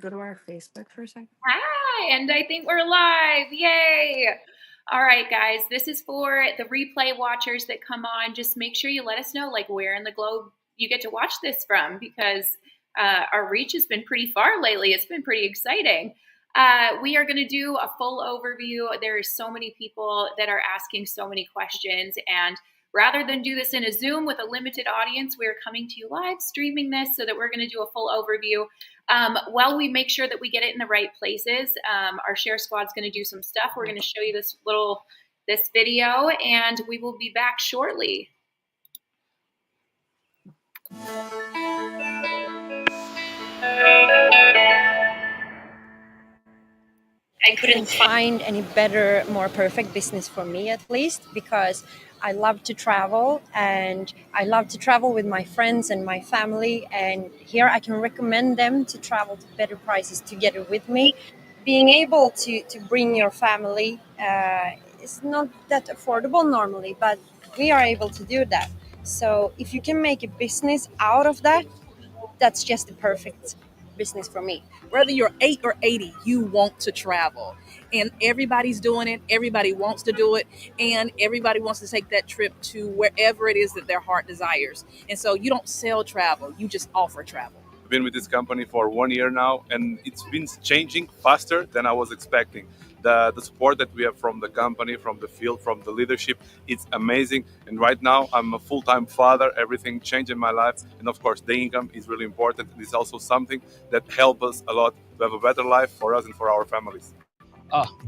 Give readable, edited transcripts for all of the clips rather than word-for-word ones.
go to our Facebook for a second? Hi, and I think we're live. Yay! All right, guys, this is for the replay watchers that come on. Just make sure you let us know, like, where in the globe you get to watch this from, because our reach has been pretty far lately. It's been pretty exciting. We are going to do a full overview. There's so many people that are asking so many questions, and rather than do this in a Zoom with a limited audience, we're coming to you live streaming this so that we're going to do a full overview. While we make sure that we get it in the right places, our share squad's going to do some stuff. We're going to show you this video, and we will be back shortly. I couldn't find any better, more perfect business for me, at least, because I love to travel, and I love to travel with my friends and my family. And here I can recommend them to travel to better prices together with me. Being able to bring your family is not that affordable normally, but we are able to do that. So if you can make a business out of that, that's just the perfect business for me. Whether you're 8 or 80, you want to travel. And everybody's doing it. Everybody wants to do it. And everybody wants to take that trip to wherever it is that their heart desires. And so you don't sell travel, you just offer travel. I've been with this company for 1 year now, and it's been changing faster than I was expecting. The support that we have from the company, from the field, from the leadership, it's amazing. And right now I'm a full-time father. Everything changed in my life. And of course, the income is really important. It's also something that helps us a lot to have a better life for us and for our families.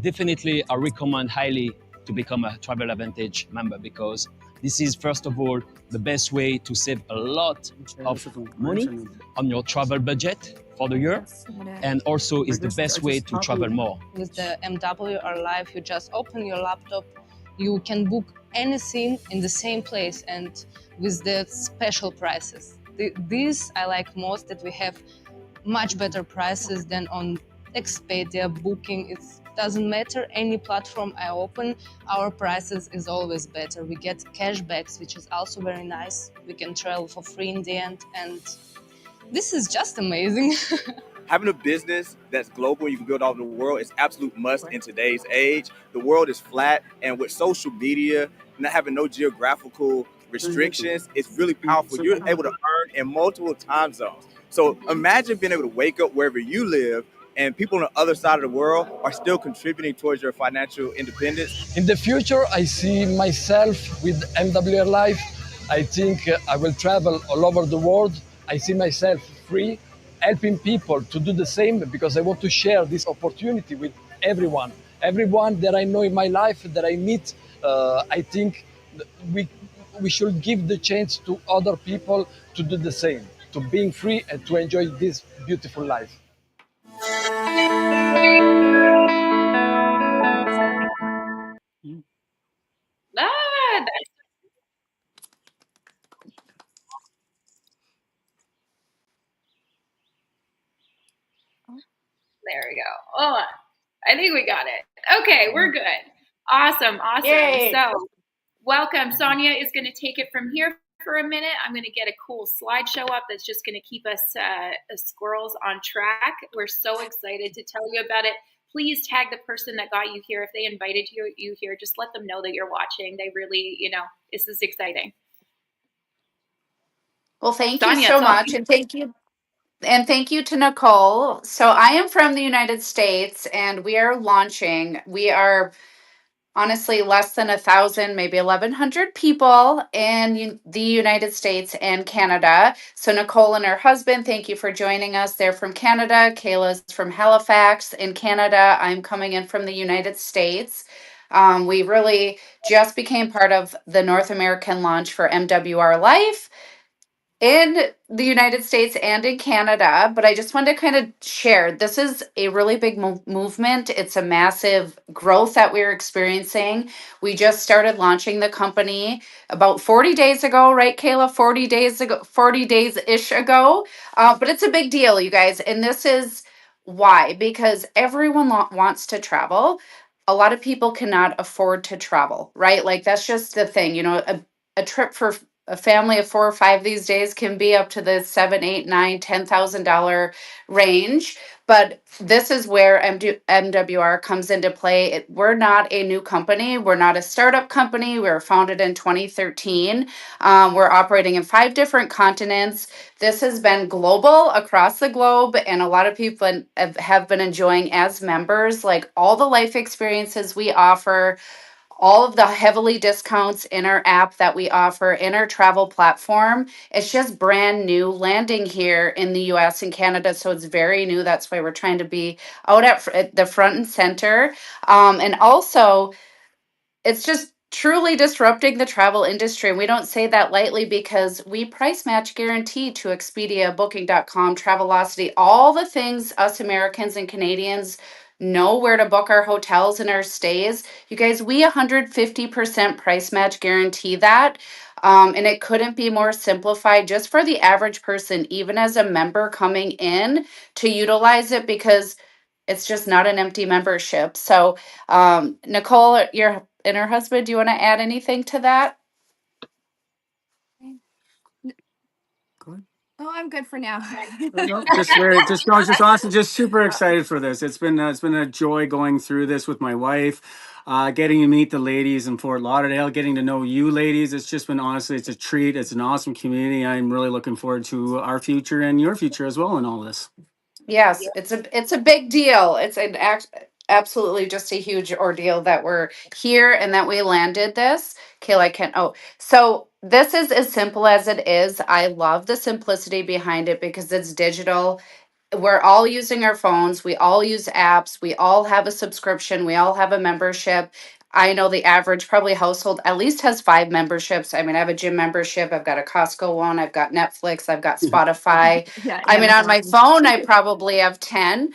Definitely, I recommend highly to become a Travel Advantage member, because this is, first of all, the best way to save a lot of money on your travel budget for the year, and also is the best way to travel more. With the MWR Live, you just open your laptop, you can book anything in the same place and with the special prices. This I like most, that we have much better prices than on Expedia, Booking. It doesn't matter any platform I open, our prices is always better. We get cashbacks, which is also very nice. We can travel for free in the end, and this is just amazing. Having a business that's global, you can build all over the world, is absolute must in today's age. The world is flat, and with social media, not having no geographical restrictions, it's really powerful. You're able to earn in multiple time zones. So imagine being able to wake up wherever you live, and people on the other side of the world are still contributing towards your financial independence. In the future, I see myself with MWR Life. I think I will travel all over the world. I see myself free, helping people to do the same, because I want to share this opportunity with everyone. Everyone that I know in my life, that I meet, I think we should give the chance to other people to do the same, to being free and to enjoy this beautiful life. There we go. Oh, I think we got it. Okay, we're good. Awesome. Yay. So welcome. Sonia is going to take it from here for a minute. I'm going to get a cool slideshow up that's just going to keep us squirrels on track. We're so excited to tell you about it. Please tag the person that got you here. If they invited you here, just let them know that you're watching. They really, this is exciting. Well, thank Sonia, you so much. And thank you. And thank you to Nicole. So I am from the United States, and we are launching. We are honestly less than 1,000, maybe 1,100 people in the United States and Canada. So Nicole and her husband, thank you for joining us. They're from Canada. Kayla's from Halifax in Canada. I'm coming in from the United States. We really just became part of the North American launch for MWR Life in the United States and in Canada, but I just wanted to kind of share, this is a really big movement. It's a massive growth that we're experiencing. We just started launching the company about 40 days ago, right, Kayla? 40 days ago, 40 days-ish ago. But it's a big deal, you guys. And this is why, because everyone wants to travel. A lot of people cannot afford to travel, right? Like, that's just the thing, a trip for a family of 4 or 5 these days can be up to the 7, 8, 9, $10,000 range. But this is where MWR comes into play. We're not a new company. We're not a startup company. We were founded in 2013. We're operating in 5 different continents. This has been global across the globe, and a lot of people have been enjoying as members, like all the life experiences we offer, all of the heavily discounts in our app that we offer in our travel platform. It's just brand new, landing here in the US and Canada. So it's very new. That's why we're trying to be out at the front and center. And also, it's just truly disrupting the travel industry. And we don't say that lightly because we price match guarantee to Expedia, Booking.com, Travelocity, all the things us Americans and Canadians know where to book our hotels and our stays. You guys, we 150% price match guarantee that. And it couldn't be more simplified just for the average person, even as a member coming in to utilize it, because it's just not an empty membership. So, Nicole, your and her husband, do you want to add anything to that? Oh, I'm good for now. I was just honestly just super excited for this. It's been a joy going through this with my wife, getting to meet the ladies in Fort Lauderdale, getting to know you ladies. It's just been honestly, it's a treat. It's an awesome community. I'm really looking forward to our future and your future as well in all this. Yes, it's a big deal. It's absolutely just a huge ordeal that we're here and that we landed this. Kayla, I can't. Oh, so this is as simple as it is. I love the simplicity behind it because it's digital. We're all using our phones. We all use apps. We all have a subscription. We all have a membership. I know the average probably household at least has 5 memberships. I mean, I have a gym membership. I've got a Costco one. I've got Netflix. I've got Spotify. Yeah, I mean, on my Amazon. phone, I probably have 10.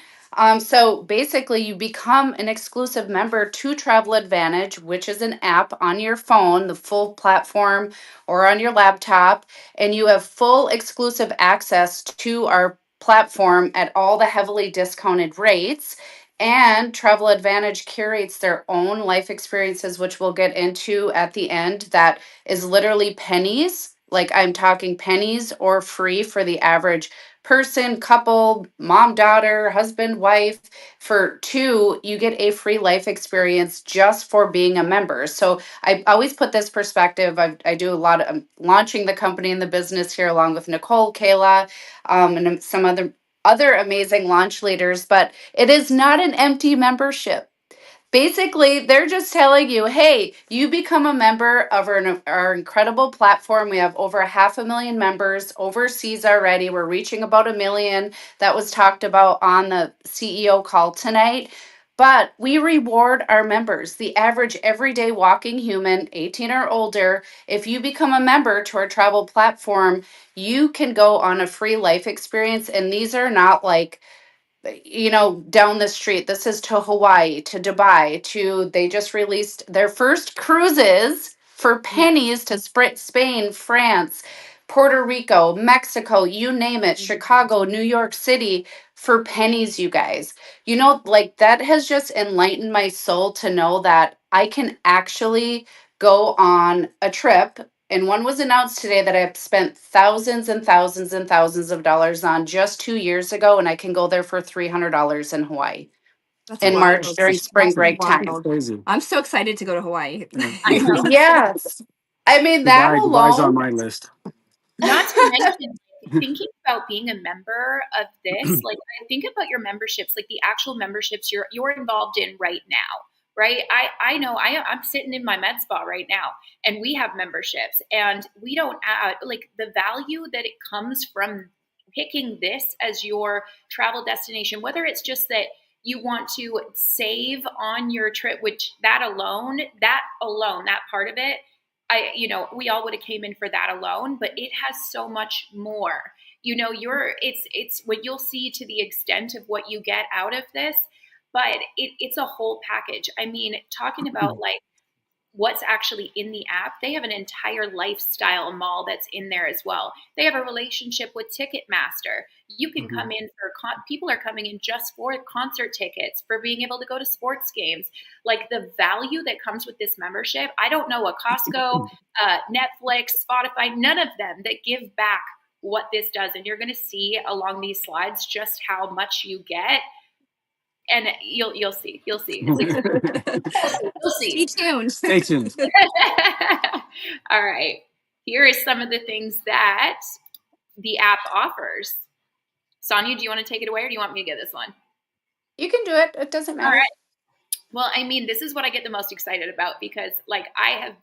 So basically, you become an exclusive member to Travel Advantage, which is an app on your phone, the full platform, or on your laptop, and you have full exclusive access to our platform at all the heavily discounted rates. And Travel Advantage curates their own life experiences, which we'll get into at the end, that is literally pennies. Like I'm talking pennies or free for the average person, couple, mom, daughter, husband, wife. For two, you get a free life experience just for being a member. So I always put this perspective. I do a lot of launching the company and the business here along with Nicole, Kayla, and some other amazing launch leaders, but it is not an empty membership. Basically, they're just telling you, hey, you become a member of our incredible platform. We have over 500,000 members overseas already. We're reaching about 1 million. That was talked about on the CEO call tonight. But we reward our members, the average everyday walking human, 18 or older. If you become a member to our travel platform, you can go on a free life experience. And these are not like, down the street. This is to Hawaii, to Dubai, they just released their first cruises for pennies to Spain, France, Puerto Rico, Mexico, you name it, Chicago, New York City, for pennies, you guys. Like that has just enlightened my soul to know that I can actually go on a trip, and one was announced today that I've spent thousands and thousands and thousands of dollars on just 2 years ago, and I can go there for $300 in Hawaii. That's In wild. March during spring break time. Crazy. I'm so excited to go to Hawaii. I know. Yes. I mean, that Dubai's on alone. my list. Not to mention, thinking about being a member of this, like I think about your memberships, like the actual memberships you're involved in right now, right? I know I'm sitting in my med spa right now, and we have memberships, and we don't add like the value that it comes from picking this as your travel destination, whether it's just that you want to save on your trip, which that alone, that part of it, we all would have came in for that alone, but it has so much more. It's what you'll see to the extent of what you get out of this, but it's a whole package. I mean, talking about like what's actually in the app, they have an entire lifestyle mall that's in there as well. They have a relationship with Ticketmaster. You can come in for people are coming in just for concert tickets, for being able to go to sports games. Like the value that comes with this membership, I don't know a Costco, Netflix, Spotify, none of them that give back what this does. And you're going to see along these slides just how much you get. And you'll see. You'll see. You'll see. Stay tuned. Stay tuned. All right. Here is some of the things that the app offers. Sonia, do you want to take it away or do you want me to get this one? You can do it. It doesn't matter. All right. Well, I mean, this is what I get the most excited about because like I have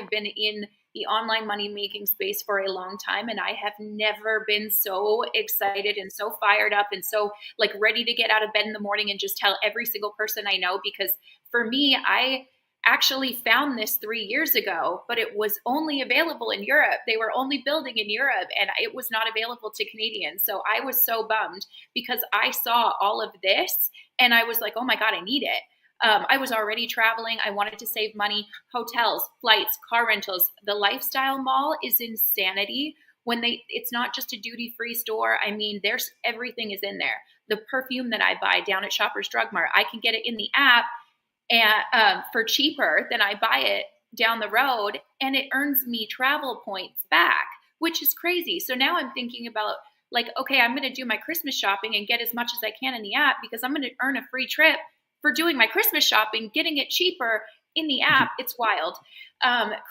been in the online money making space for a long time and I have never been so excited and so fired up and so like ready to get out of bed in the morning and just tell every single person I know, because for me, I actually found this 3 years ago, but it was only available in Europe. They were only building in Europe and it was not available to Canadians. So I was so bummed because I saw all of this and I was like, oh my God, I need it. I was already traveling. I wanted to save money. Hotels, flights, car rentals. The lifestyle mall is insanity. It's not just a duty-free store. I mean, there's everything is in there. The perfume that I buy down at Shoppers Drug Mart, I can get it in the app and for cheaper than I buy it down the road, and it earns me travel points back, which is crazy. So now I'm thinking about like, okay, I'm going to do my Christmas shopping and get as much as I can in the app because I'm going to earn a free trip for doing my Christmas shopping, getting it cheaper in the app. It's wild.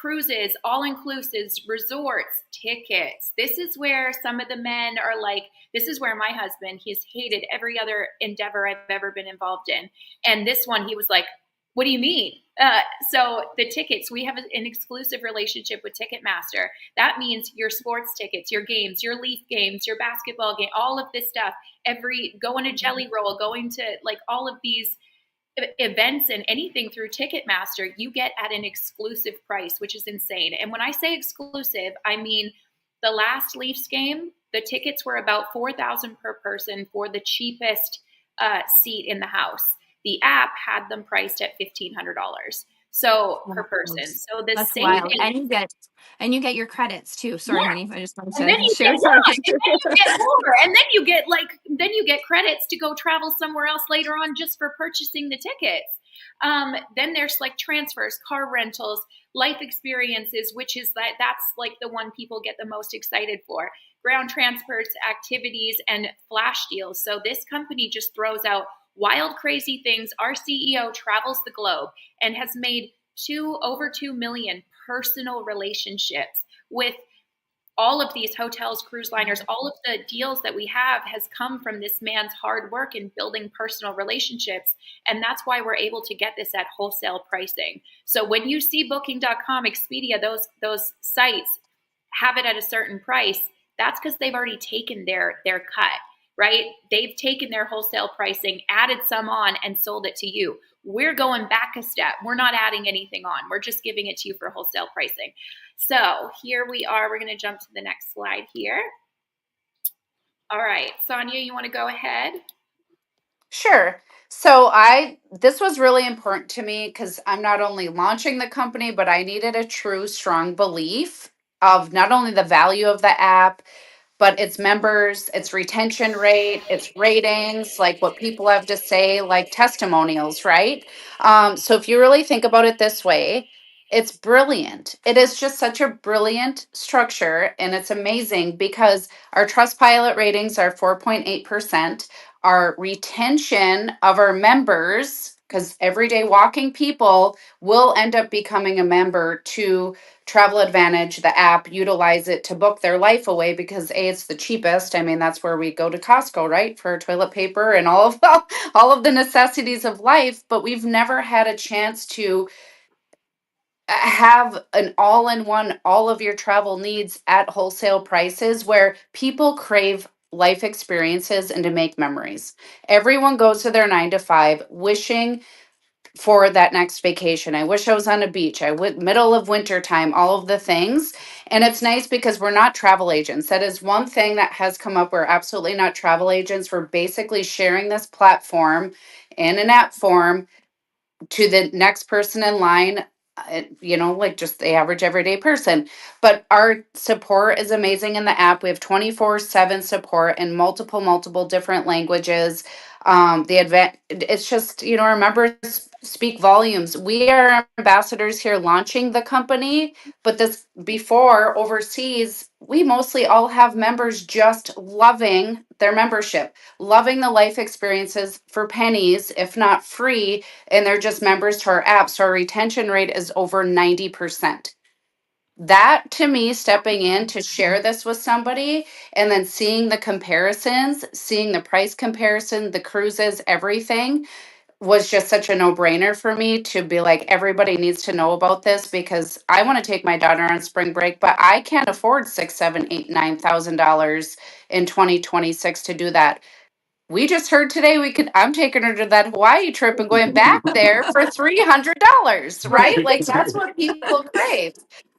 Cruises, all-inclusives, resorts, tickets. This is where some of the men are like, this is where my husband, he's hated every other endeavor I've ever been involved in. And this one, he was like, what do you mean? So the tickets, we have an exclusive relationship with Ticketmaster. That means your sports tickets, your games, your Leaf games, your basketball game, all of this stuff, going to Jelly Roll, going to like all of these events and anything through Ticketmaster, you get at an exclusive price, which is insane. And when I say exclusive, I mean the last Leafs game, the tickets were about $4,000 per person for the cheapest seat in the house. The app had them priced at $1,500 per person. So the That's savings, wild. And you get your credits too. Sorry, honey. I just wanted to and then you share. get more, and then you get credits to go travel somewhere else later on just for purchasing the tickets. Then there's like transfers, car rentals, life experiences, which is that's like the one people get the most excited for. Ground transports, activities, and flash deals. So this company just throws out wild, crazy things. Our CEO travels the globe and has made over 2 million personal relationships with all of these hotels, cruise liners. All of the deals that we have has come from this man's hard work in building personal relationships. And that's why we're able to get this at wholesale pricing. So when you see Booking.com, Expedia, those sites have it at a certain price, that's because they've already taken their cut, right? They've taken their wholesale pricing, added some on, and sold it to you. We're going back a step. We're not adding anything on. We're just giving it to you for wholesale pricing. So here we are. We're going to jump to the next slide here. All right. Sonia, you want to go ahead? Sure. So this was really important to me because I'm not only launching the company, but I needed a true, strong belief of not only the value of the app, but its members, its retention rate, its ratings, like what people have to say, like testimonials, right? So if you really think about it this way, it's brilliant. It is just such a brilliant structure, and it's amazing because our Trustpilot ratings are 4.8%. Our retention of our members, because everyday walking people will end up becoming a member to Travel Advantage, the app, utilize it to book their life away because it's the cheapest. I mean, that's where we go to Costco, right, for toilet paper and all of all of the necessities of life. But we've never had a chance to have an all-in-one, all of your travel needs at wholesale prices where people crave life experiences and to make memories. Everyone goes to their 9 to 5 wishing for that next vacation. I wish I was on a beach. I would middle of winter time, all of the things. And it's nice because we're not travel agents. That is one thing that has come up. We're absolutely not travel agents. We're basically sharing this platform in an app form to the next person in line like just the average everyday person. But our support is amazing in the app. We have 24/7 support in multiple different languages. It's just, our members speak volumes. We are ambassadors here launching the company, but this before overseas, we mostly all have members just loving their membership, loving the life experiences for pennies, if not free, and they're just members to our app. So our retention rate is over 90%. That to me, stepping in to share this with somebody and then seeing the comparisons, seeing the price comparison, the cruises, everything was just such a no-brainer for me to be like, everybody needs to know about this because I want to take my daughter on spring break, but I can't afford six, seven, eight, $9,000 in 2026 to do that. We just heard today I'm taking her to that Hawaii trip and going back there for $300, right? Like that's what people crave.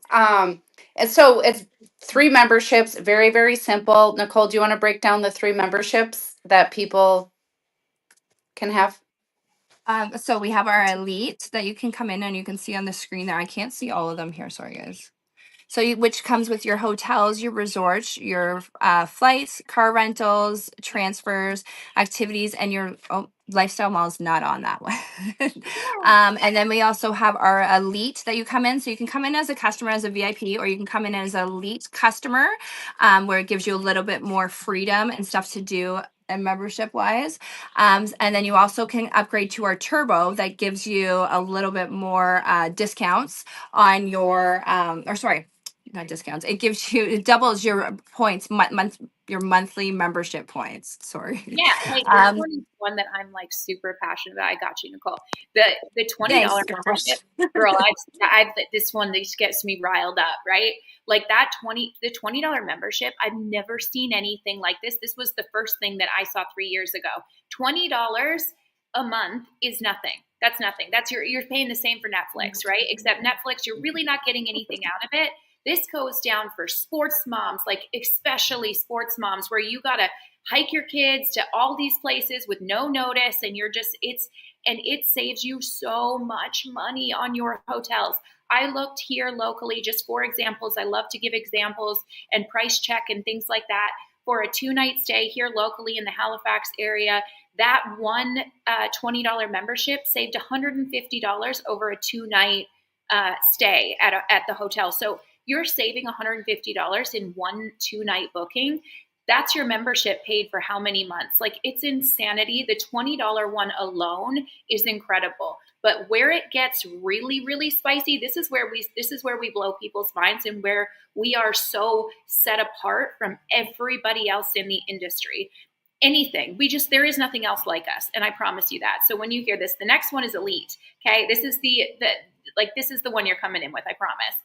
Um, and so it's 3 memberships, very, very simple. Nicole, do you want to break down the 3 memberships that people can have? So we have our elite that you can come in and you can see on the screen there. I can't see all of them here. Sorry, guys. So which comes with your hotels, your resorts, your flights, car rentals, transfers, activities, and your lifestyle mall is not on that one. And then we also have our elite that you come in. So you can come in as a customer, as a VIP, or you can come in as an elite customer, where it gives you a little bit more freedom and stuff to do and membership wise. And then you also can upgrade to our turbo that gives you a little bit more discounts on your, not discounts. It doubles your points, your monthly membership points. Sorry. Yeah, hey, this one is one that I'm like super passionate about. I got you, Nicole. The $20 membership, girl. I've this one that gets me riled up, right? Like the $20 membership. I've never seen anything like this. This was the first thing that I saw 3 years ago. $20 a month is nothing. That's nothing. You're paying the same for Netflix, right? Except Netflix, you're really not getting anything out of it. This goes down for sports moms, like especially sports moms, where you gotta hike your kids to all these places with no notice, and it saves you so much money on your hotels. I looked here locally just for examples. I love to give examples and price check and things like that. For a 2-night stay here locally in the Halifax area, that one $20 membership saved $150 over a 2-night stay at the hotel. So you're saving $150 in one 2-night booking. That's your membership paid for how many months? Like, it's insanity. The $20 one alone is incredible. But where it gets really, really spicy, this is where we blow people's minds and where we are so set apart from everybody else in the industry. Anything. There is nothing else like us. And I promise you that. So when you hear this, the next one is elite. Okay. This is this is the one you're coming in with. I promise.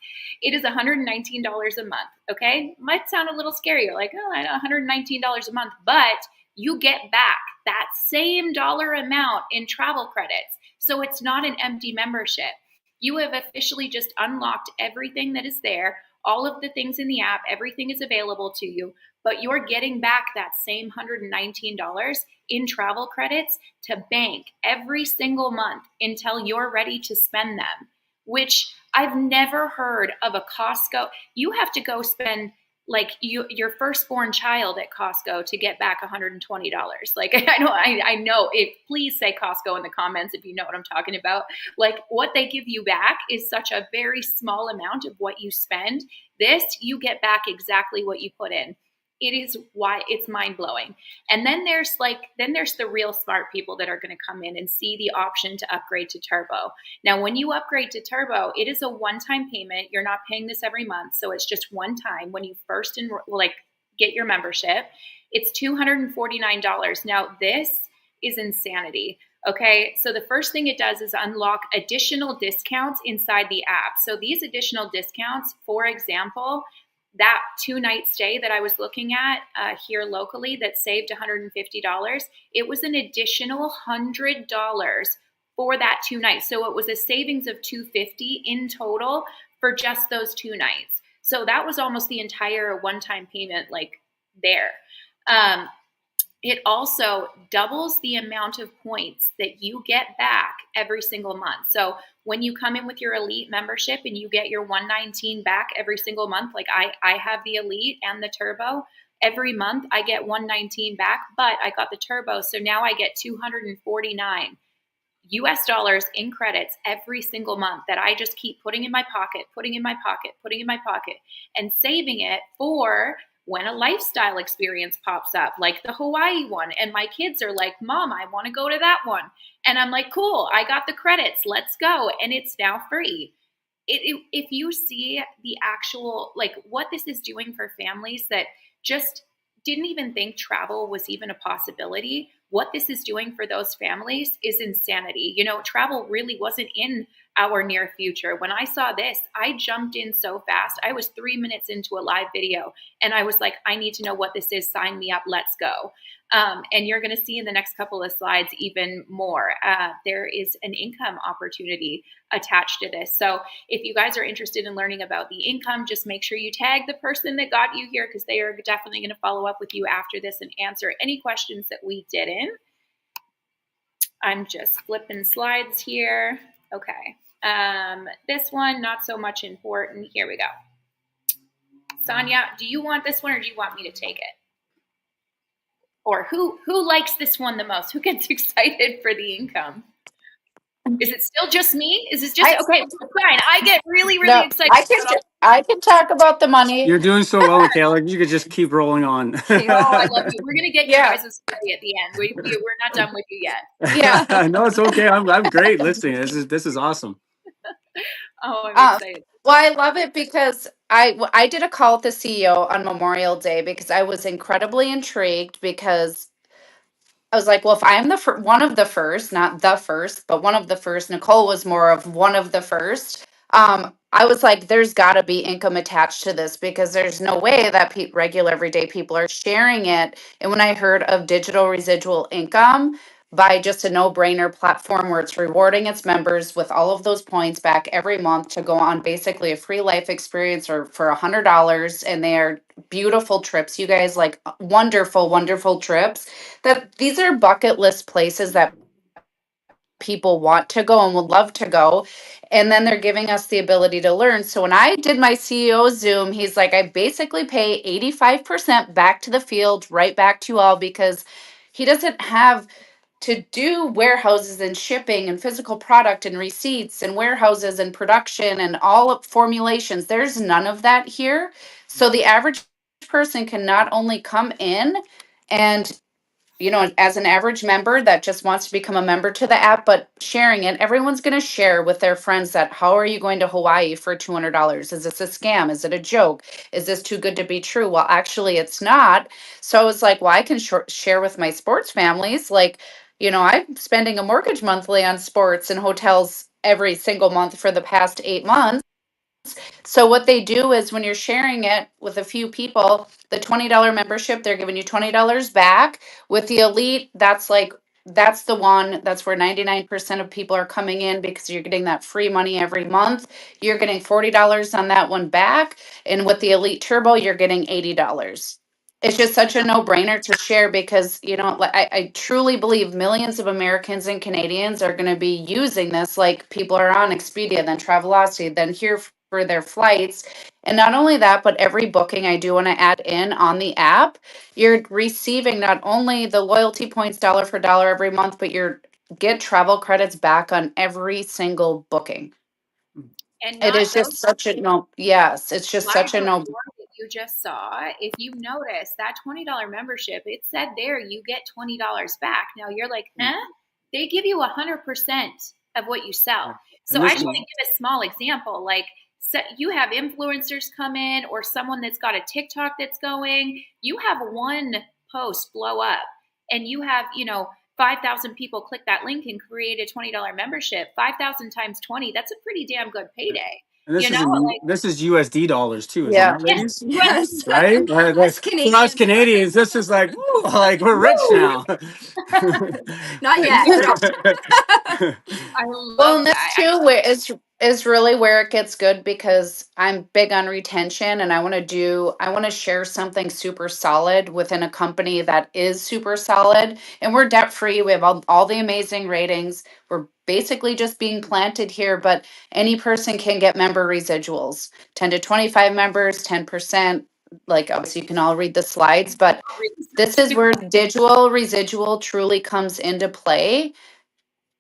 It is $119 a month. Okay. Might sound a little scary. You're like, oh, $119 a month, but you get back that same dollar amount in travel credits. So it's not an empty membership. You have officially just unlocked everything that is there. All of the things in the app, everything is available to you, but you're getting back that same $119 in travel credits to bank every single month until you're ready to spend them, which I've never heard of a Costco. You have to go spend like your firstborn child at Costco to get back $120. Like, I know it. Please say Costco in the comments if you know what I'm talking about. Like, what they give you back is such a very small amount of what you spend. This, you get back exactly what you put in. It is why it's mind blowing. And then there's the real smart people that are going to come in and see the option to upgrade to Turbo. Now, when you upgrade to Turbo, it is a one-time payment. You're not paying this every month. So it's just one time when you first get your membership. It's $249. Now, this is insanity. Okay, so the first thing it does is unlock additional discounts inside the app. So these additional discounts, for example, that 2-night stay that I was looking at here locally that saved $150, it was an additional $100 for that 2 nights. So it was a savings of $250 in total for just those 2 nights. So that was almost the entire one-time payment there. it also doubles the amount of points that you get back every single month. So when you come in with your elite membership and you get your 119 back every single month, like I have the elite and the turbo, every month I get 119 back, but I got the turbo. So now I get 249 US dollars in credits every single month that I just keep putting in my pocket, putting in my pocket, putting in my pocket, and saving it for when a lifestyle experience pops up, like the Hawaii one. And my kids are like, Mom, I want to go to that one. And I'm like, cool, I got the credits, let's go. And it's now free. If you see the actual, like what this is doing for families that just didn't even think travel was even a possibility, what this is doing for those families is insanity. You know, travel really wasn't in our near future. When I saw this, I jumped in so fast. I was 3 minutes into a live video and I was like, I need to know what this is. Sign me up. Let's go. And you're going to see in the next couple of slides even more. There is an income opportunity attached to this. So if you guys are interested in learning about the income, just make sure you tag the person that got you here, because they are definitely going to follow up with you after this and answer any questions that we didn't. I'm just flipping slides here. Okay. This one, not so much important. Here we go. Sonia, do you want this one or do you want me to take it? Or who likes this one the most? Who gets excited for the income? Is it still just me? Is it just okay? Fine. I get really excited. I can talk about the money. You're doing so well, Michaela. You could just keep rolling on. Oh, I love you. We're gonna get you guys' story at the end. We're not done with you yet. Yeah. No, it's okay. I'm great listening. This is awesome. Oh, I'm excited. Well, I love it because I did a call with the CEO on Memorial Day because I was incredibly intrigued, because I was like, well, if I'm the one of the first, not the first, but one of the first, Nicole was more of one of the first. I was like, there's got to be income attached to this, because there's no way that regular everyday people are sharing it. And when I heard of digital residual income by just a no-brainer platform where it's rewarding its members with all of those points back every month to go on basically a free life experience or for $100, and they are beautiful trips, you guys, like wonderful trips, that these are bucket list places that people want to go and would love to go. And then they're giving us the ability to learn. So when I did my CEO Zoom, he's like, I basically pay 85% back to the field, right back to you all, because he doesn't have to do warehouses and shipping and physical product and receipts and warehouses and production and all of formulations. There's none of that here. So the average person can not only come in and, you know, as an average member that just wants to become a member to the app, but sharing it, everyone's going to share with their friends that, how are you going to Hawaii for $200? Is this a scam? Is it a joke? Is this too good to be true? Well, actually, it's not. So I was like, well, I can share with my sports families. Like, you know, I'm spending a mortgage monthly on sports and hotels every single month for the past 8 months. So what they do is when you're sharing it with a few people, the $20 membership, they're giving you $20 back. With the elite, that's the one, that's where 99% of people are coming in, because you're getting that free money every month. You're getting $40 on that one back. And with the elite turbo, you're getting $80. It's just such a no-brainer to share, because, you know, I truly believe millions of Americans and Canadians are going to be using this. Like, people are on Expedia, then Travelocity, then here for their flights. And not only that, but every booking I do want to add in on the app, you're receiving not only the loyalty points dollar for dollar every month, but you're get travel credits back on every single booking. And it is just such a no. Yes, it's just such a no. That you just saw, if you notice that $20 membership, it said there you get $20 back. Now you're like, huh? They give you 100% of what you sell. So I just want to give a small example. Like, so you have influencers come in, or someone that's got a TikTok that's going. You have one post blow up, and you have, you know, 5,000 people click that link and create a $20 membership. 5,000 times 20, that's a pretty damn good payday. And this this is USD dollars too, isn't Yeah. it, ladies? Yes. Right? That's Canadian. us Canadians. This is like, woo, like we're rich now. Not yet. I love Well, and this that. too, is really where it gets good because I'm big on retention and I want to share something super solid within a company that is super solid, and we're debt free. We have all the amazing ratings. We're basically just being planted here, but any person can get member residuals, 10 to 25 members, 10%. Like, obviously, you can all read the slides, but this is where digital residual truly comes into play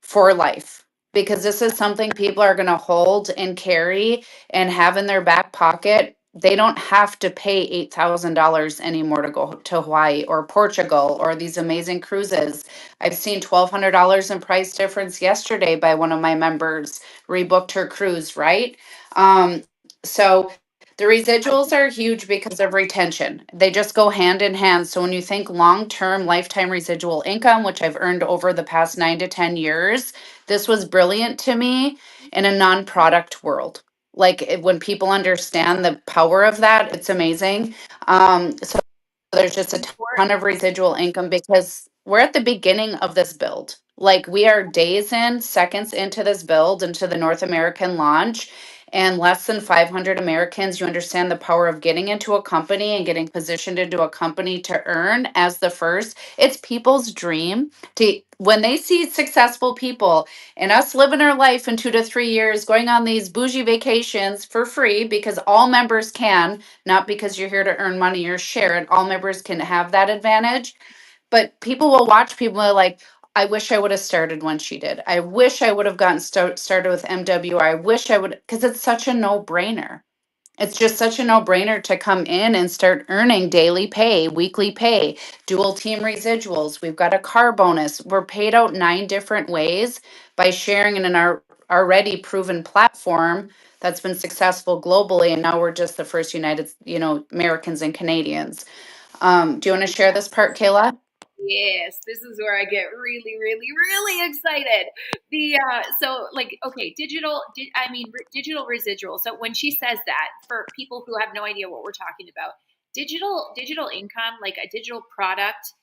for life, because this is something people are going to hold and carry and have in their back pocket. They don't have to pay $8,000 anymore to go to Hawaii or Portugal or these amazing cruises. I've seen $1,200 in price difference yesterday by one of my members rebooked her cruise, right? So the residuals are huge because of retention. They just go hand in hand. So when you think long-term lifetime residual income, which I've earned over the past 9 to 10 years, this was brilliant to me in a non-product world. Like when people understand the power of that, it's amazing. So there's just a ton of residual income because we're at the beginning of this build. Like we are days in, seconds into this build, into the North American launch, and less than 500 Americans. You understand the power of getting into a company and getting positioned into a company to earn as the first. It's people's dream to, when they see successful people and us living our life in 2 to 3 years, going on these bougie vacations for free because all members can, not because you're here to earn money or share it. All members can have that advantage. But people will watch people are like, I wish I would have started when she did. I wish I would have gotten started with MW. I wish I would, because it's such a no brainer. It's just such a no-brainer to come in and start earning daily pay, weekly pay, dual team residuals. We've got a car bonus. We're paid out 9 different ways by sharing in our already proven platform that's been successful globally. And now we're just the first United, Americans and Canadians. Do you want to share this part, Kayla? Yes, this is where I get really, really, really excited. The so like okay, digital residual. So when she says that, for people who have no idea what we're talking about, digital income, like a digital product.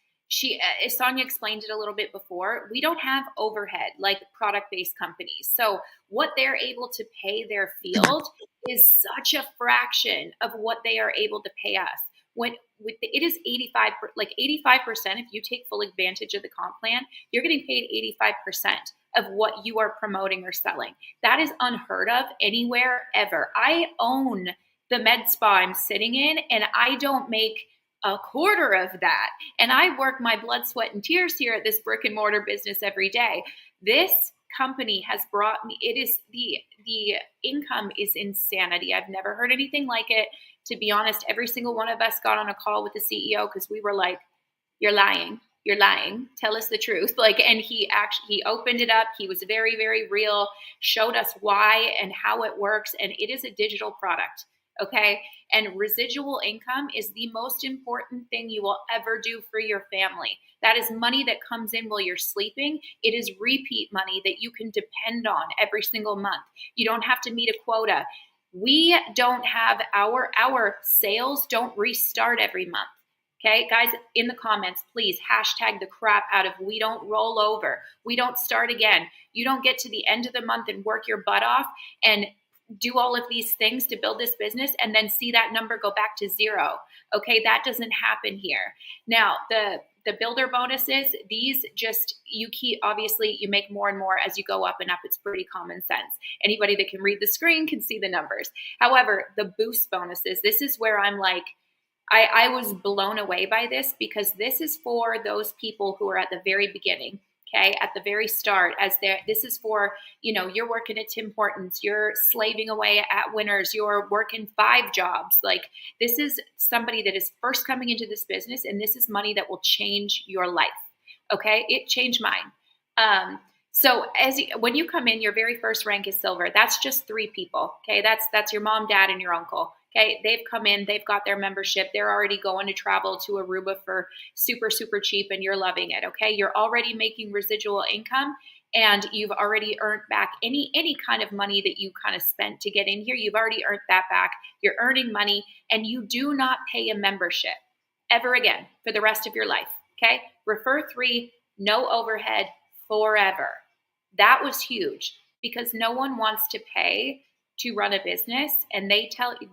Sonia explained it a little bit before. We don't have overhead like product based companies. So what they're able to pay their field is such a fraction of what they are able to pay us. It is 85%. If you take full advantage of the comp plan, you're getting paid 85% of what you are promoting or selling. That is unheard of anywhere ever. I own the med spa I'm sitting in, and I don't make a quarter of that. And I work my blood, sweat, and tears here at this brick and mortar business every day. This company has brought me, it is the income is insanity. I've never heard anything like it. To be honest, every single one of us got on a call with the CEO because we were like, you're lying. You're lying. Tell us the truth. And he opened it up. He was very, very real, showed us why and how it works. And it is a digital product. Okay. And residual income is the most important thing you will ever do for your family. That is money that comes in while you're sleeping. It is repeat money that you can depend on every single month. You don't have to meet a quota. We don't have our sales don't restart every month. Okay, guys, in the comments, please hashtag the crap out of we don't roll over. We don't start again. You don't get to the end of the month and work your butt off and do all of these things to build this business and then see that number go back to zero. Okay, that doesn't happen here. Now, the builder bonuses, these just, obviously you make more and more as you go up and up. It's pretty common sense. Anybody that can read the screen can see the numbers. However, the boost bonuses, this is where I'm like, I was blown away by this, because this is for those people who are at the very beginning. Okay, at the very start, this is for, you're working at Tim Hortons, you're slaving away at Winners, you're working 5 jobs. Like, this is somebody that is first coming into this business, and this is money that will change your life. Okay, it changed mine. So when you come in, your very first rank is silver. That's just 3 people. Okay, that's your mom, dad, and your uncle. Okay, they've come in, they've got their membership, they're already going to travel to Aruba for super, super cheap, and you're loving it. Okay, you're already making residual income, and you've already earned back any kind of money that you kind of spent to get in here. You've already earned that back. You're earning money, and you do not pay a membership ever again for the rest of your life. Okay, refer 3, no overhead, forever. That was huge. because no one wants to pay to run a business. And they tell you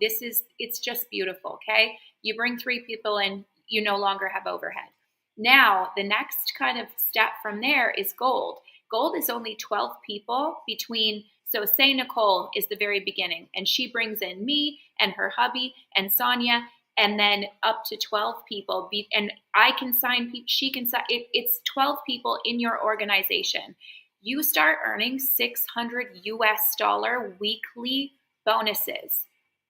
it's just beautiful. Okay. You bring 3 people in, you no longer have overhead. Now, the next kind of step from there is gold. Gold is only 12 people between. So say Nicole is the very beginning, and she brings in me and her hubby and Sonia, and then up to 12 people. And I can sign people, she can sign, it's 12 people in your organization. You start earning $600 weekly bonuses.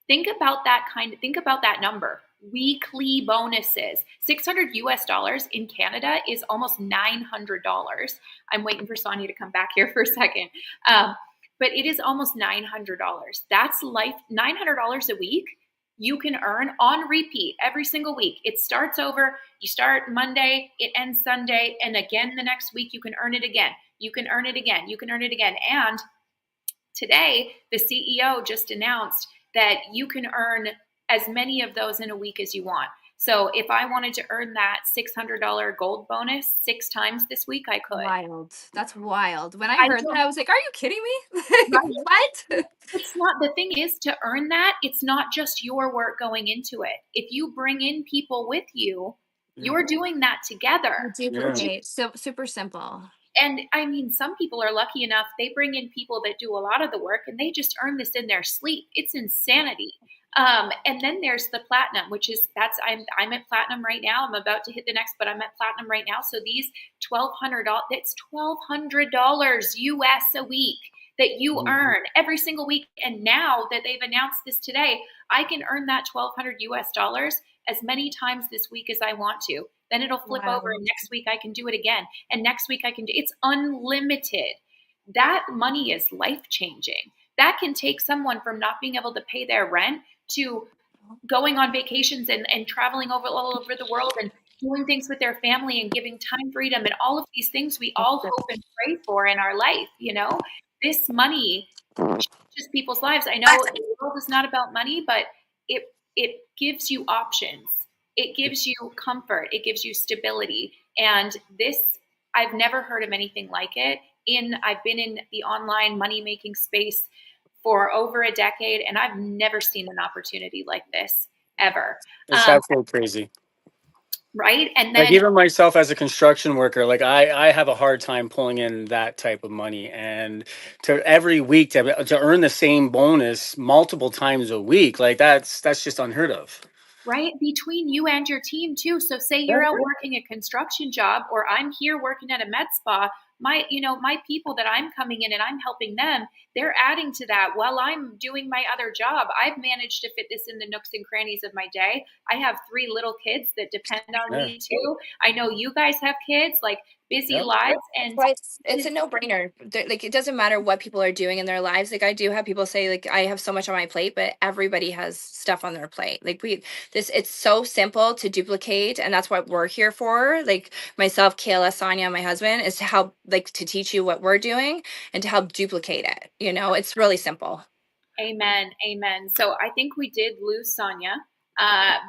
Think about that number. Weekly bonuses. $600 in Canada is almost $900. I'm waiting for Sonia to come back here for a second. But it is almost $900. That's life. $900 a week you can earn on repeat every single week. It starts over. You start Monday, it ends Sunday, and again the next week you can earn it again. You can earn it again. You can earn it again. And today, the CEO just announced that you can earn as many of those in a week as you want. So if I wanted to earn that $600 gold bonus 6 times this week, I could. Wild. That's wild. When I heard that, I was like, are you kidding me? What? It's not, the thing is, to earn that, it's not just your work going into it. If you bring in people with you, you're doing that together. Duplicate. So super simple. And I mean, some people are lucky enough, they bring in people that do a lot of the work and they just earn this in their sleep. It's insanity. And then there's the platinum, which is I'm at platinum right now. I'm about to hit the next, but I'm at platinum right now. So these $1,200, that's $1,200 US a week that you earn every single week. And now that they've announced this today, I can earn that $1,200 US as many times this week as I want to. Then it'll flip over, and next week I can do it again. And next week I can do it's unlimited. That money is life-changing. That can take someone from not being able to pay their rent to going on vacations and traveling all over the world and doing things with their family and giving time freedom and all of these things we all hope and pray for in our life. You know, this money changes people's lives. I know the world is not about money, but it gives you options. It gives you comfort. It gives you stability. And this, I've never heard of anything like it. I've been in the online money-making space for over a decade, and I've never seen an opportunity like this ever. It's absolutely crazy. Right? And then, like, even myself as a construction worker, like I have a hard time pulling in that type of money, and to every week to earn the same bonus multiple times a week, like that's just unheard of. Right, between you and your team too. So say you're out working a construction job, or I'm here working at a med spa. My people that I'm coming in and I'm helping them, they're adding to that while I'm doing my other job. I've managed to fit this in the nooks and crannies of my day. I have 3 little kids that depend on me too. I know you guys have kids, like busy lives, and it's a no-brainer. Like, it doesn't matter what people are doing in their lives. Like, I do have people say, like, I have so much on my plate, but everybody has stuff on their plate. Like, it's so simple to duplicate, and that's what we're here for. Like, myself, Kayla, Sonia, my husband, is to help, like, to teach you what we're doing and to help duplicate it. You know, it's really simple. Amen. So I think we did lose Sonia.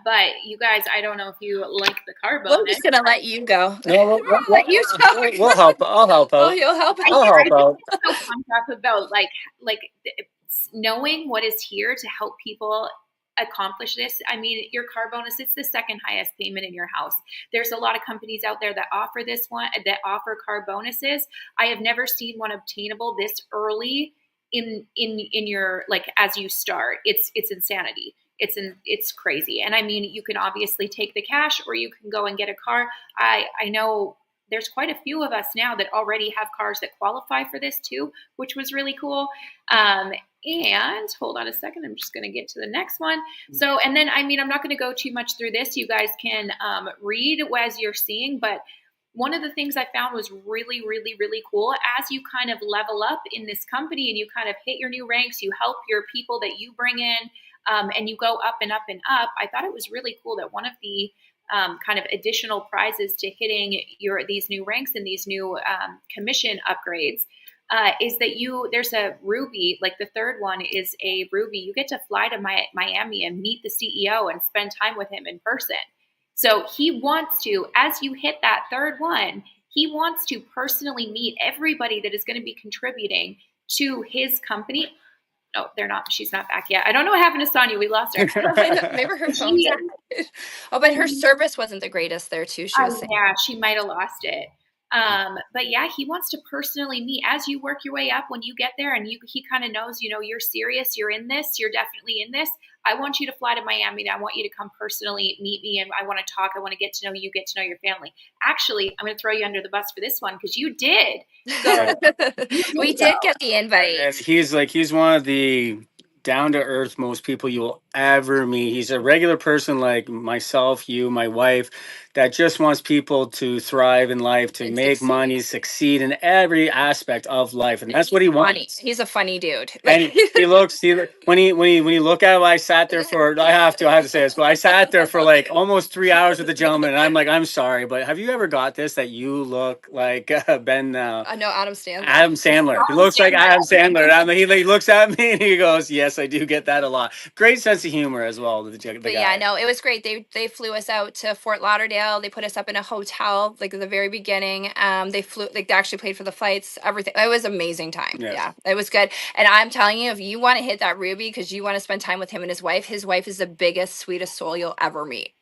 But you guys, I don't know if you like the car bonus. We're just gonna let you go. No, let you talk. We'll help. I'll help out. Oh, you'll help out. I'll help out. I'm so pumped up about like knowing what is here to help people accomplish this. I mean, your car bonus, it's the second highest payment in your house. There's a lot of companies out there that offer this one, that offer car bonuses. I have never seen one obtainable this early in your, like, as you start. It's insanity. It's crazy. And I mean, you can obviously take the cash, or you can go and get a car. I know there's quite a few of us now that already have cars that qualify for this too, which was really cool. And hold on a second, I'm just going to get to the next one. So, and then, I mean, I'm not going to go too much through this. You guys can read as you're seeing, but one of the things I found was really, really, really cool. As you kind of level up in this company and you kind of hit your new ranks, you help your people that you bring in, and you go up and up and up. I thought it was really cool that one of the kind of additional prizes to hitting these new ranks and these new commission upgrades is that there's a Ruby, like the third one is a Ruby. You get to fly to Miami and meet the CEO and spend time with him in person. So he wants to, as you hit that third one, he wants to personally meet everybody that is going to be contributing to his company. Oh, they're not. She's not back yet. I don't know what happened to Sonia. We lost her. I know, maybe her phone died. Oh, but her service wasn't the greatest there too. She was saying. Yeah, she might have lost it. But yeah, he wants to personally meet as you work your way up. When you get there, and he kind of knows, you're serious. You're in this. You're definitely in this. I want you to fly to Miami. And I want you to come personally meet me, and I want to talk. I want to get to know you, get to know your family. Actually, I'm going to throw you under the bus for this one because you did. So, we did get the invite. And he's one of the down to earth most people you will ever meet. He's a regular person like myself, you, my wife, that just wants people to thrive in life, to make money, succeed in every aspect of life, and that's what he wants. He's a funny dude. And when you look at him, I sat there for I have to say this, but I sat there for like almost 3 hours with the gentleman, and I'm like, I'm sorry, but have you ever got this that you look like Ben? No, Adam Sandler. Adam Sandler. He looks like Adam Sandler. He looks at me and he goes, "Yes, I do get that a lot." Great sense of humor as well. The guy. Yeah, no, it was great. They flew us out to Fort Lauderdale. They put us up in a hotel like at the very beginning. They actually paid for the flights, everything. It was an amazing time. Yes. Yeah, it was good. And I'm telling you, if you want to hit that Ruby because you want to spend time with him and his wife is the biggest, sweetest soul you'll ever meet.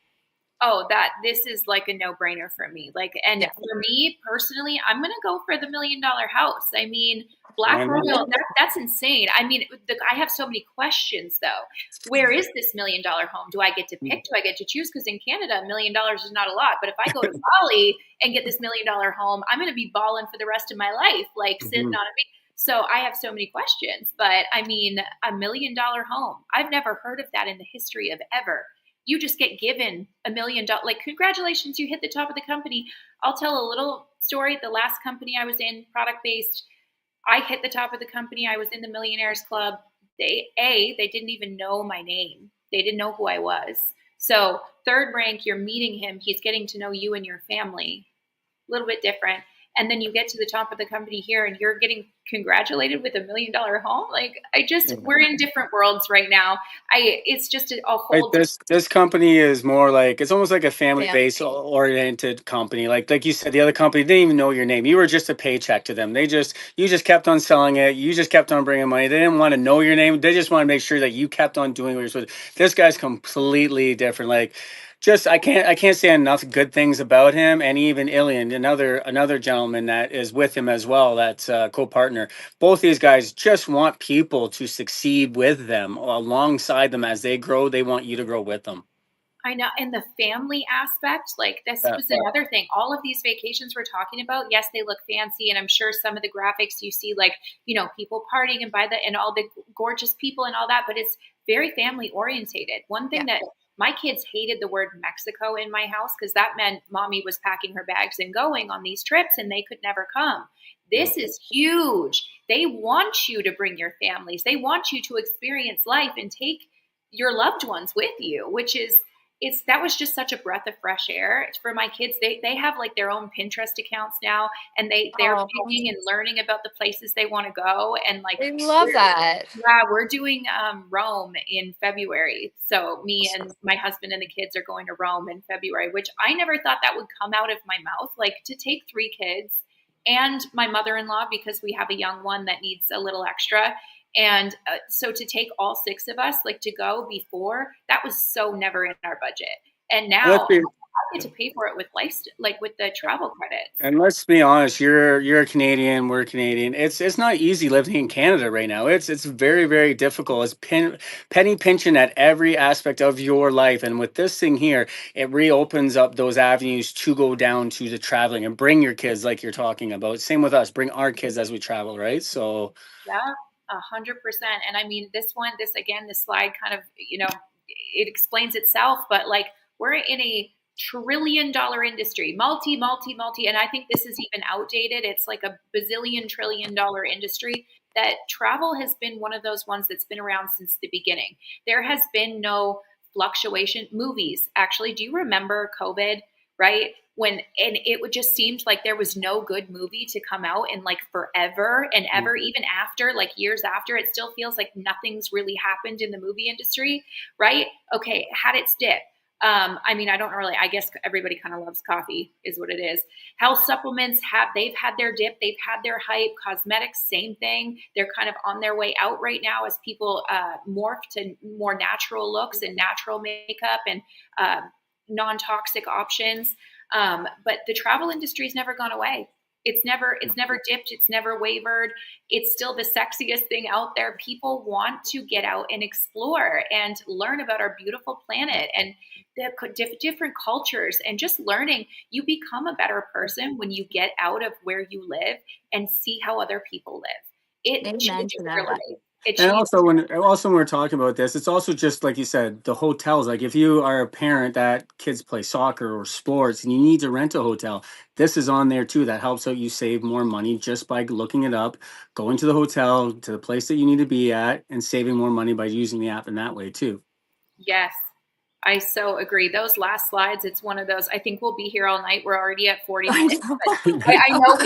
Oh, this is like a no-brainer for me. For me personally, I'm going to go for the $1 million house. I mean, Black Royal, that's insane. I mean, I have so many questions though. Where is this $1 million home? Do I get to pick? Do I get to choose? Because in Canada, $1 million is not a lot. But if I go to Bali and get this $1 million home, I'm going to be balling for the rest of my life, sitting on a beach. So I have so many questions. But I mean, $1 million home. I've never heard of that in the history of ever. You just get given $1 million. Congratulations, you hit the top of the company. I'll tell a little story. The last company I was in, product-based, I hit the top of the company. I was in the Millionaires Club. They didn't even know my name. They didn't know who I was. So third rank, you're meeting him. He's getting to know you and your family. A little bit different. And then you get to the top of the company here and you're getting congratulated with $1 million home. We're in different worlds right now. It's just a whole. This company is more like, it's almost like a family-based oriented company. Like you said, the other company didn't even know your name. You were just a paycheck to them. You just kept on selling it. You just kept on bringing money. They didn't want to know your name. They just want to make sure that you kept on doing what you're supposed to. This guy's completely different. I can't say enough good things about him, and even Ilian, another gentleman that is with him as well, that's a co-partner. Both these guys just want people to succeed with them, alongside them as they grow. They want you to grow with them. I know. And the family aspect, this was another thing. All of these vacations we're talking about, yes, they look fancy. And I'm sure some of the graphics you see, people partying and all the gorgeous people and all that, but it's very family orientated. One thing that my kids hated the word Mexico in my house because that meant mommy was packing her bags and going on these trips and they could never come. This is huge. They want you to bring your families. They want you to experience life and take your loved ones with you, that was just such a breath of fresh air for my kids. They have their own Pinterest accounts now, and they're picking and learning about the places they want to go. And they love that. Yeah, we're doing Rome in February. So me and my husband and the kids are going to Rome in February, which I never thought that would come out of my mouth. To take 3 kids and my mother-in-law, because we have a young one that needs a little extra. And so to take all 6 of us, to go before, that was so never in our budget. And now I get to pay for it with with the travel credits. And let's be honest, you're a Canadian, we're Canadian. It's not easy living in Canada right now. It's very, very difficult. It's penny pinching at every aspect of your life. And with this thing here, it reopens up those avenues to go down to the traveling and bring your kids, like you're talking about. Same with us, bring our kids as we travel, right? So yeah. 100%. And I mean, this slide kind of, it explains itself, but we're in a $1 trillion industry, multi. And I think this is even outdated. It's a bazillion $1 trillion industry that travel has been one of those ones that's been around since the beginning. There has been no fluctuation. Movies, actually, do you remember COVID, right? And it would just seemed like there was no good movie to come out in forever and ever, even after years after, it still feels like nothing's really happened in the movie industry, right? Okay, had its dip. I mean, I don't really, I guess everybody kind of loves coffee is what it is. Health supplements they've had their dip, they've had their hype. Cosmetics, same thing. They're kind of on their way out right now as people morph to more natural looks and natural makeup and non-toxic options. But the travel industry's never gone away. It's never dipped. It's never wavered. It's still the sexiest thing out there. People want to get out and explore and learn about our beautiful planet and the different cultures, and just learning. You become a better person when you get out of where you live and see how other people live. It Amen changes to that. your life. And also when we're talking about this, it's also just like you said, the hotels. Like if you are a parent that kids play soccer or sports and you need to rent a hotel, this is on there too. That helps out you save more money just by looking it up, going to the hotel, to the place that you need to be at, and saving more money by using the app in that way too. Yes, I so agree. Those last slides, it's one of those, I think we'll be here all night. We're already at 40 minutes. But I know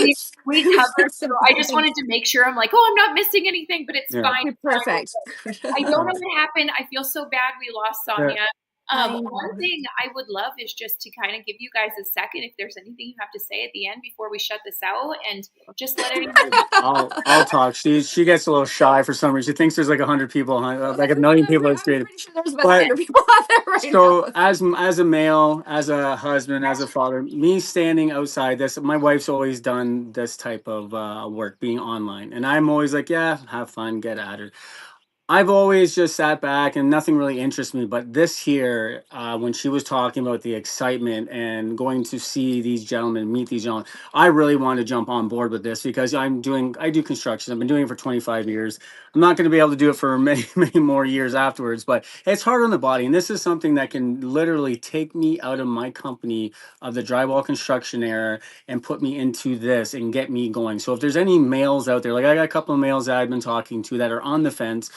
we covered, so I just wanted to make sure I'm like, oh, I'm not missing anything, but it's fine. Perfect. I don't know what happened. I feel so bad we lost Sonia. One thing I would love is just to kind of give you guys a second, if there's anything you have to say at the end before we shut this out, and just let everybody know. I'll talk. She gets a little shy for some reason. She thinks there's like 100 people, like a million people that's created. There's about 100 people out there right So now. as a male, as a husband, as a father, me standing outside this, my wife's always done this type of work, being online, and I'm always like, yeah, have fun, get at it. I've always just sat back and nothing really interests me. But this here, when she was talking about the excitement and going to see these gentlemen, meet these gentlemen, I really want to jump on board with this because I do construction. I've been doing it for 25 years. I'm not going to be able to do it for many, many more years afterwards, but it's hard on the body. And this is something that can literally take me out of my company of the drywall construction era and put me into this and get me going. So if there's any males out there, like I got a couple of males that I've been talking to that are on the fence,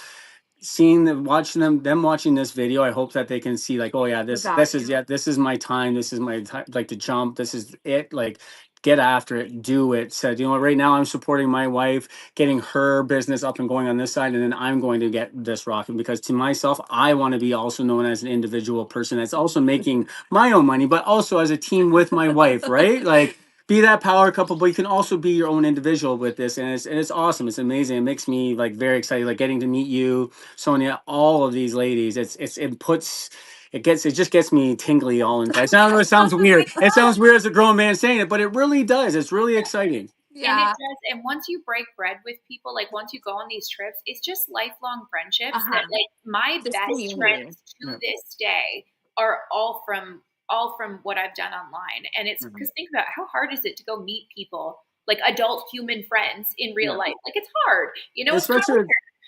seeing them, watching them watching this video, I hope that they can see like, oh yeah, this is my time, this is my time, like to jump, this is it, like get after it, do it. So right now I'm supporting my wife, getting her business up and going on this side, and then I'm going to get this rocking, because to myself, I want to be also known as an individual person that's also making my own money, but also as a team with my wife, right? Like be that power couple, but you can also be your own individual with this, and it's awesome. It's amazing. It makes me like very excited, like getting to meet you, Sonia, all of these ladies. It just gets me tingly all inside. It sounds weird. It sounds weird as a grown man saying it, but it really does. It's really exciting. And it does. And once you break bread with people, like once you go on these trips, it's just lifelong friendships that like my best friends to this day are all from what I've done online. And it's because think about how hard is it to go meet people, like adult human friends in real life. Like it's hard,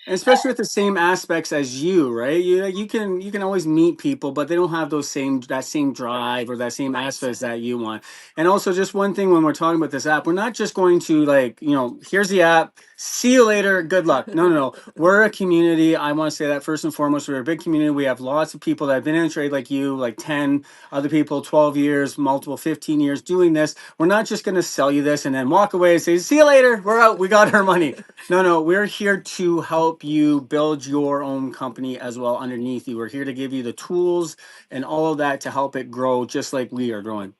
especially with the same aspects as you, right? You can always meet people, but they don't have that same drive or that same aspects that you want. And also, just one thing when we're talking about this app, we're not just going to like, here's the app, see you later, good luck. No. We're a community. I want to say that first and foremost, we're a big community. We have lots of people that have been in a trade like you, like 10 other people, 12 years, multiple 15 years doing this. We're not just going to sell you this and then walk away and say, see you later, we're out, we got our money. No, we're here to help you build your own company as well underneath you. We're here to give you the tools and all of that to help it grow just like we are growing.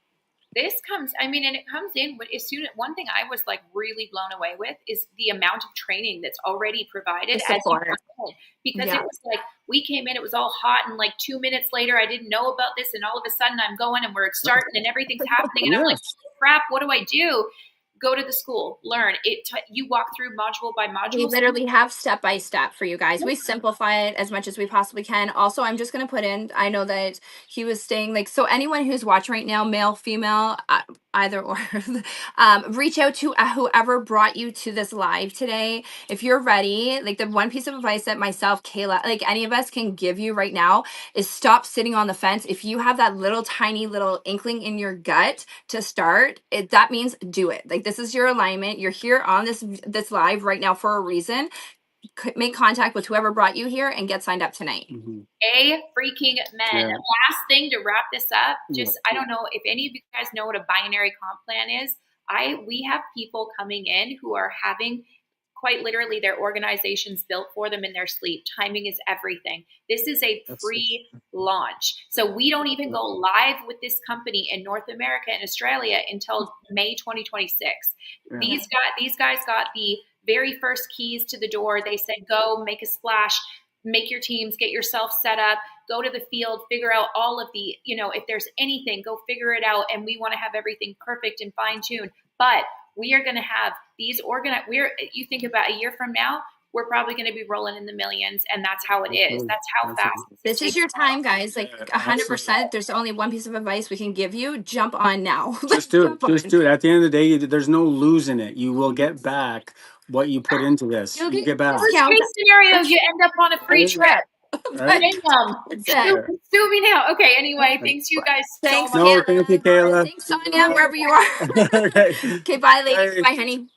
This comes, and it comes in as soon as one thing I was like really blown away with is the amount of training that's already provided as you come in. Because it was like we came in, it was all hot, and like 2 minutes later, I didn't know about this, and all of a sudden I'm going and we're starting and everything's happening, and I'm like, crap, what do I do? Go to the school, learn it. You walk through module by module. We literally have step by step for you guys. We simplify it as much as we possibly can. Also, I'm just going to put in, I know that he was saying like, so anyone who's watching right now, male, female, either or, reach out to whoever brought you to this live today. If you're ready, like the one piece of advice that myself, Kayla, like any of us can give you right now is stop sitting on the fence. If you have that little tiny little inkling in your gut to start, that means do it. Like this is your alignment. You're here on this live right now for a reason. Make contact with whoever brought you here and get signed up tonight. A freaking men. Last thing to wrap this up, I don't know if any of you guys know what a binary comp plan is. We have people coming in who are having quite literally their organization's built for them in their sleep. Timing is everything. This is a pre-launch. So we don't even go live with this company in North America and Australia until May 2026. These guys got the very first keys to the door. They said, go make a splash, make your teams, get yourself set up, go to the field, figure out all of the, if there's anything, go figure it out. And we want to have everything perfect and fine tuned. But we are going to have these you think about a year from now, we're probably going to be rolling in the millions, and that's how it is. That's how fast. This is your time, guys. Like 100%. There's only one piece of advice we can give you. Jump on now. Just do it. Just do it. At the end of the day, there's no losing it. You will get back what you put into this. You get back. Worst case scenario, you end up on a free trip. Right? Sue me now. Okay. Anyway, thanks you guys so much. No, thank you, Kayla. Thanks, Sonia, wherever you are. Okay, bye, ladies. Bye, honey.